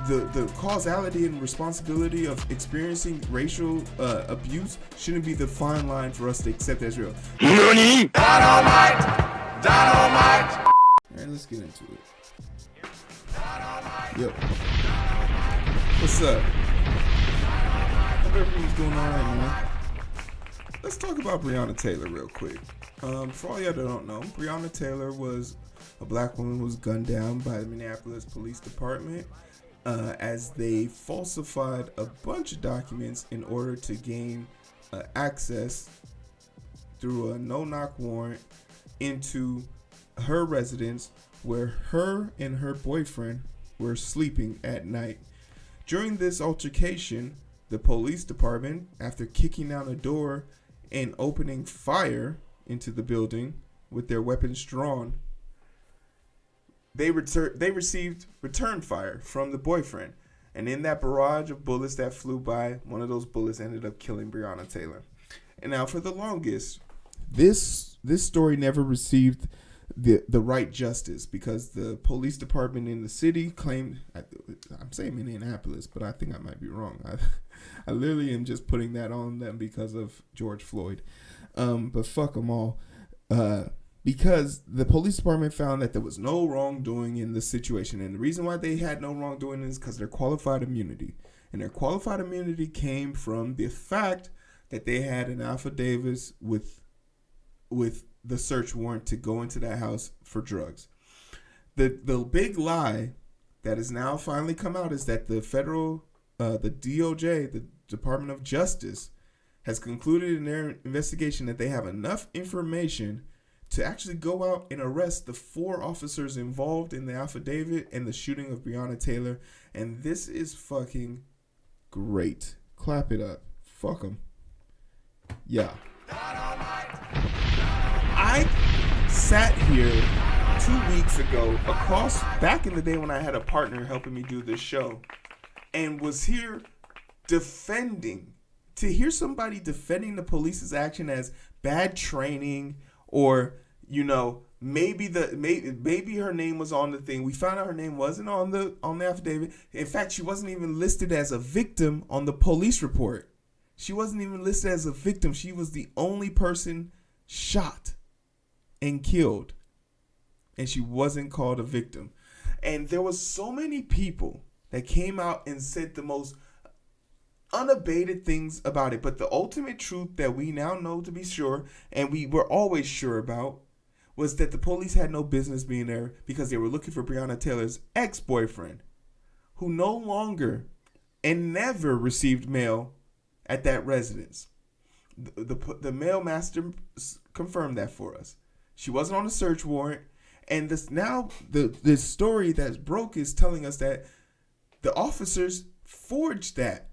the causality and responsibility of experiencing racial abuse shouldn't be the fine line for us to accept as real. NANI? Dynamite! Alright, let's get into it. Yo. What's up? Hope everything's going alright, man. Let's talk about Breonna Taylor real quick. For all y'all that don't know, Breonna Taylor was a black woman who was gunned down by the Minneapolis Police Department as they falsified a bunch of documents in order to gain access through a no-knock warrant into her residence where her and her boyfriend were sleeping at night. During this altercation, the police department, after kicking down a door and opening fire into the building with their weapons drawn, they received return fire from the boyfriend. And in that barrage of bullets that flew by, one of those bullets ended up killing Breonna Taylor. And now for the longest, this story never received the right justice because the police department in the city claimed, I'm saying Minneapolis, but I think I might be wrong. I literally am just putting that on them because of George Floyd. But fuck them all. Because the police department found that there was no wrongdoing in the situation. And the reason why they had no wrongdoing is because their qualified immunity. And their qualified immunity came from the fact that they had an affidavit with the search warrant to go into that house for drugs. The big lie that has now finally come out is that the federal, the DOJ, the Department of Justice, has concluded in their investigation that they have enough information to actually go out and arrest the 4 officers involved in the affidavit and the shooting of Breonna Taylor. And this is fucking great. Clap it up. Fuck them. Yeah. I sat here 2 weeks ago back in the day when I had a partner helping me do this show, and was here defending. To hear somebody defending the police's action as bad training, or maybe her name was on the thing. We found out her name wasn't on the affidavit. In fact, she wasn't even listed as a victim on the police report. She wasn't even listed as a victim. She was the only person shot and killed, and she wasn't called a victim. And there was so many people that came out and said the most unabated things about it, but the ultimate truth that we now know to be sure, and we were always sure about, was that the police had no business being there because they were looking for Breonna Taylor's ex-boyfriend, who no longer and never received mail at that residence. The mail master confirmed that for us. She wasn't on a search warrant, and this story that broke is telling us that the officers forged that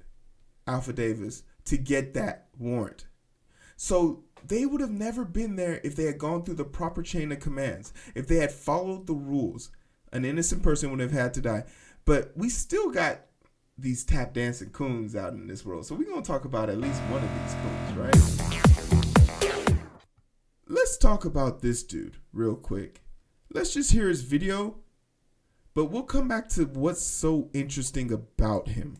affidavits to get that warrant. So they would have never been there if they had gone through the proper chain of commands. If they had followed the rules, an innocent person would have had to die. But we still got these tap dancing coons out in this world. So we're going to talk about at least one of these coons, right? Let's talk about this dude real quick. Let's just hear his video, but we'll come back to what's so interesting about him.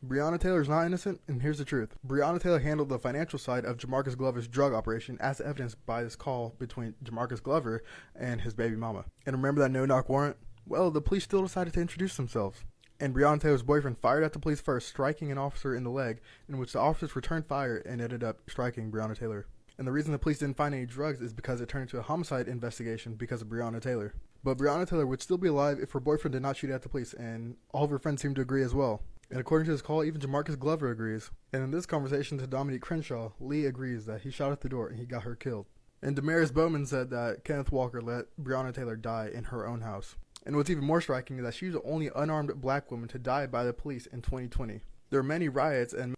Breonna Taylor is not innocent, and here's the truth. Breonna Taylor handled the financial side of Jamarcus Glover's drug operation, as evidenced by this call between Jamarcus Glover and his baby mama. And remember that no-knock warrant? Well, the police still decided to introduce themselves. And Breonna Taylor's boyfriend fired at the police first, striking an officer in the leg, in which the officers returned fire and ended up striking Breonna Taylor. And the reason the police didn't find any drugs is because it turned into a homicide investigation because of Breonna Taylor. But Breonna Taylor would still be alive if her boyfriend did not shoot at the police, and all of her friends seem to agree as well. And according to his call, even Jamarcus Glover agrees. And in this conversation to Dominique Crenshaw, Lee agrees that he shot at the door and he got her killed. And Damaris Bowman said that Kenneth Walker let Breonna Taylor die in her own house. And what's even more striking is that she was the only unarmed black woman to die by the police in 2020. There are many riots and...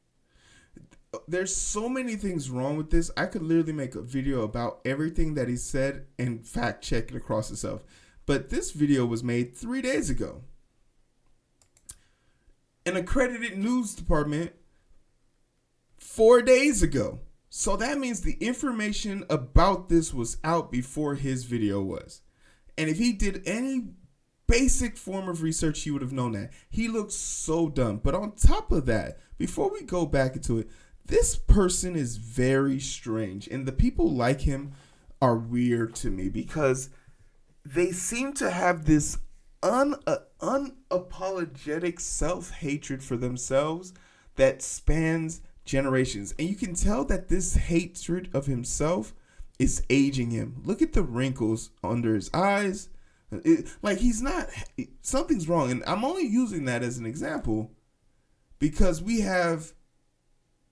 There's so many things wrong with this. I could literally make a video about everything that he said and fact check it across itself. But this video was made 3 days ago. An accredited news department 4 days ago. So that means the information about this was out before his video was. And if he did any basic form of research, he would have known that. He looks so dumb. But on top of that, before we go back into it, this person is very strange. And the people like him are weird to me because they seem to have this unapologetic self-hatred for themselves that spans generations. And you can tell that this hatred of himself is aging him. Look at the wrinkles under his eyes. Something's wrong. And I'm only using that as an example because we have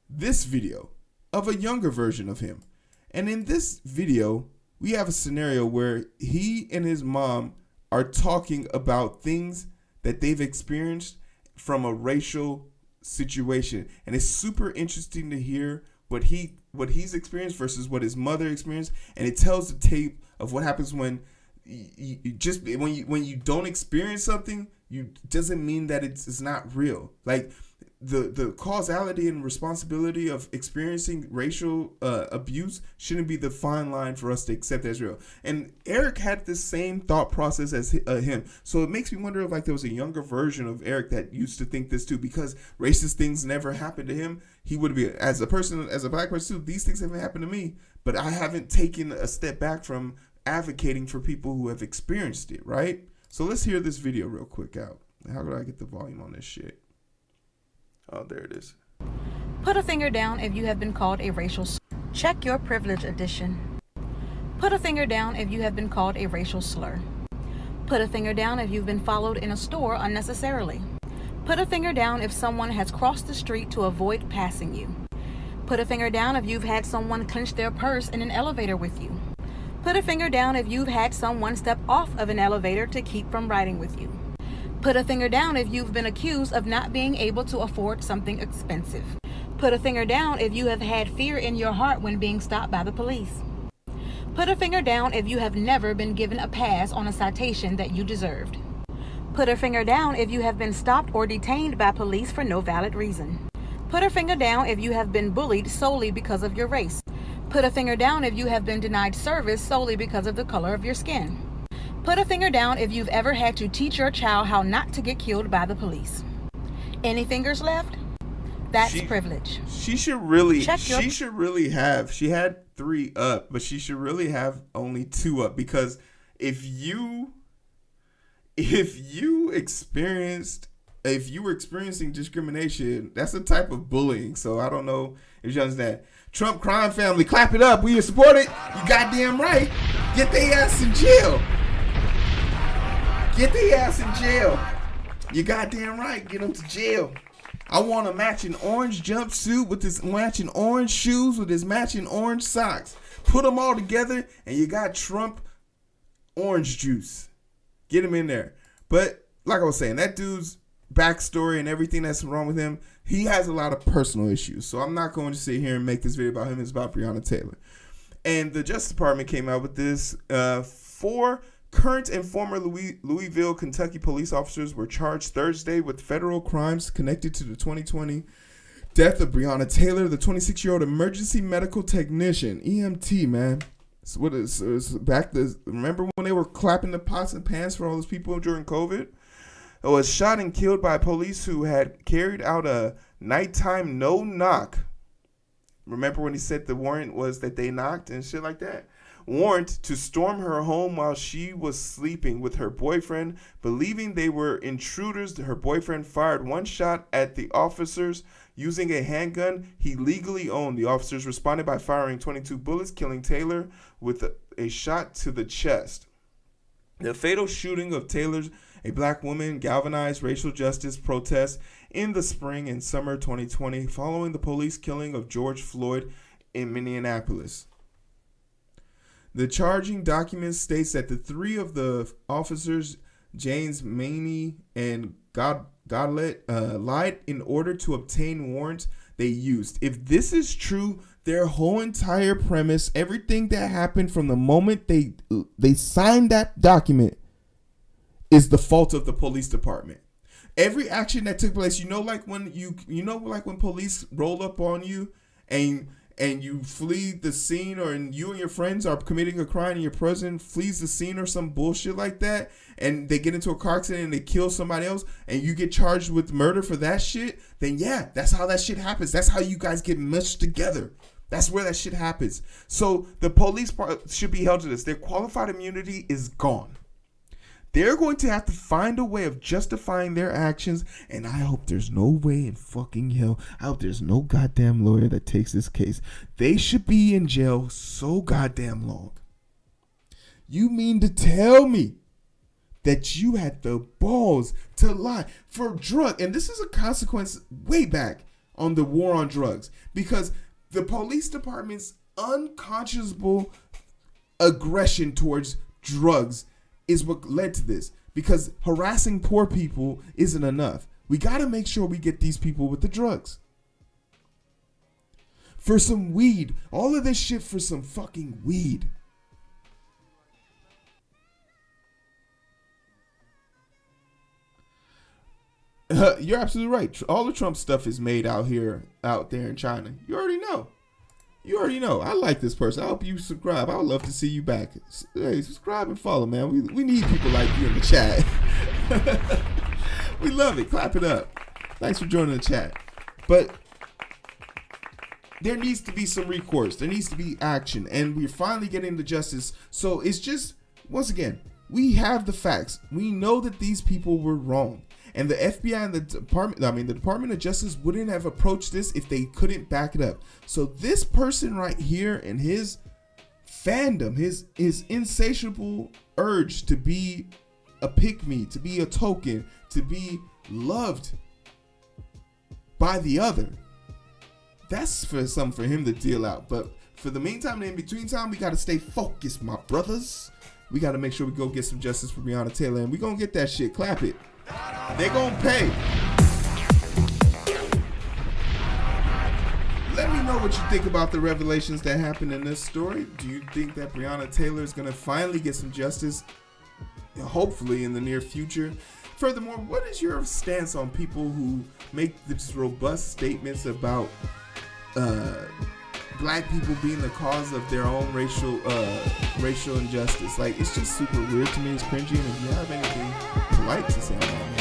this video of a younger version of him. And in this video, we have a scenario where he and his mom are talking about things that they've experienced from a racial situation. And it's super interesting to hear what he's experienced versus what his mother experienced. And it tells the tape of what happens when when you don't experience something, doesn't mean that it's not real. Like the causality and responsibility of experiencing racial abuse shouldn't be the fine line for us to accept as real. And Eric had the same thought process as him. So it makes me wonder if there was a younger version of Eric that used to think this too, because racist things never happened to him. He would be, as a black person too, these things haven't happened to me, but I haven't taken a step back from advocating for people who have experienced it, right? So let's hear this video real quick out. How do I get the volume on this shit? Oh, there it is. Put a finger down if you have been called a racial slur. Check your privilege edition. Put a finger down if you have been called a racial slur. Put a finger down if you've been followed in a store unnecessarily. Put a finger down if someone has crossed the street to avoid passing you. Put a finger down if you've had someone clench their purse in an elevator with you. Put a finger down if you've had someone step off of an elevator to keep from riding with you. Put a finger down if you've been accused of not being able to afford something expensive. Put a finger down if you have had fear in your heart when being stopped by the police. Put a finger down if you have never been given a pass on a citation that you deserved. Put a finger down if you have been stopped or detained by police for no valid reason. Put a finger down if you have been bullied solely because of your race. Put a finger down if you have been denied service solely because of the color of your skin. Put a finger down if you've ever had to teach your child how not to get killed by the police. Any fingers left? That's privilege. She should really have, she had 3 up, but she should really have only 2 up, because if you were experiencing discrimination, that's a type of bullying. So I don't know if you understand. Trump crime family, clap it up. We support it. You goddamn right. Get their ass in jail. Get their ass in jail. You goddamn right. Get them to jail. I want a matching orange jumpsuit with his matching orange shoes with his matching orange socks. Put them all together and you got Trump orange juice. Get him in there. But like I was saying, that dude's backstory and everything that's wrong with him, he has a lot of personal issues. So I'm not going to sit here and make this video about him. It's about Breonna Taylor. And the Justice Department came out with this. 4 current and former Louisville, Kentucky police officers were charged Thursday with federal crimes connected to the 2020 death of Breonna Taylor, the 26-year-old emergency medical technician, EMT, man. So what is remember when they were clapping the pots and pans for all those people during COVID? It was shot and killed by police who had carried out a nighttime no-knock. Remember when he said the warrant was that they knocked and shit like that? Warrant to storm her home while she was sleeping with her boyfriend. Believing they were intruders, her boyfriend fired 1 shot at the officers using a handgun he legally owned. The officers responded by firing 22 bullets, killing Taylor with a shot to the chest. The fatal shooting of Taylor's, a black woman, galvanized racial justice protests in the spring and summer 2020 following the police killing of George Floyd in Minneapolis. The charging document states that the 3 of the officers, James Meany and Godlet, lied in order to obtain warrants they used. If this is true, their whole entire premise, everything that happened from the moment they signed that document, is the fault of the police department. Every action that took place, like when when police roll up on you and and you flee the scene, or you and your friends are committing a crime and your president flees the scene or some bullshit like that, and they get into a car accident and they kill somebody else, and you get charged with murder for that shit, then yeah, that's how that shit happens. That's how you guys get meshed together. That's where that shit happens. So the police should be held to this. Their qualified immunity is gone. They're going to have to find a way of justifying their actions, and I hope there's no way in fucking hell. I hope there's no goddamn lawyer that takes this case. They should be in jail so goddamn long. You mean to tell me that you had the balls to lie for drug? And this is a consequence way back on the war on drugs, because the police department's unconscionable aggression towards drugs is what led to this, because harassing poor people isn't enough. We got to make sure we get these people with the drugs. For some weed. All of this shit for some fucking weed. You're absolutely right. All the Trump stuff is made out there in China. You already know. I like this person. I hope you subscribe. I would love to see you back. Hey, subscribe and follow, man. We need people like you in the chat. We love it. Clap it up. Thanks for joining the chat. But there needs to be some recourse. There needs to be action. And we're finally getting the justice. So it's just, once again, we have the facts. We know that these people were wrong. And the FBI and the Department of Justice wouldn't have approached this if they couldn't back it up. So this person right here and his fandom, his insatiable urge to be a pick-me, to be a token, to be loved by the other, that's for something for him to deal out. But for the meantime and in between time, we got to stay focused, my brothers. We got to make sure we go get some justice for Breonna Taylor, and we going to get that shit. Clap it. They're going to pay. Let me know what you think about the revelations that happened in this story. Do you think that Breonna Taylor is going to finally get some justice, hopefully in the near future? Furthermore, what is your stance on people who make these robust statements about black people being the cause of their own racial injustice? Like, it's just super weird to me. It's cringy. And if you have anything polite to say about it,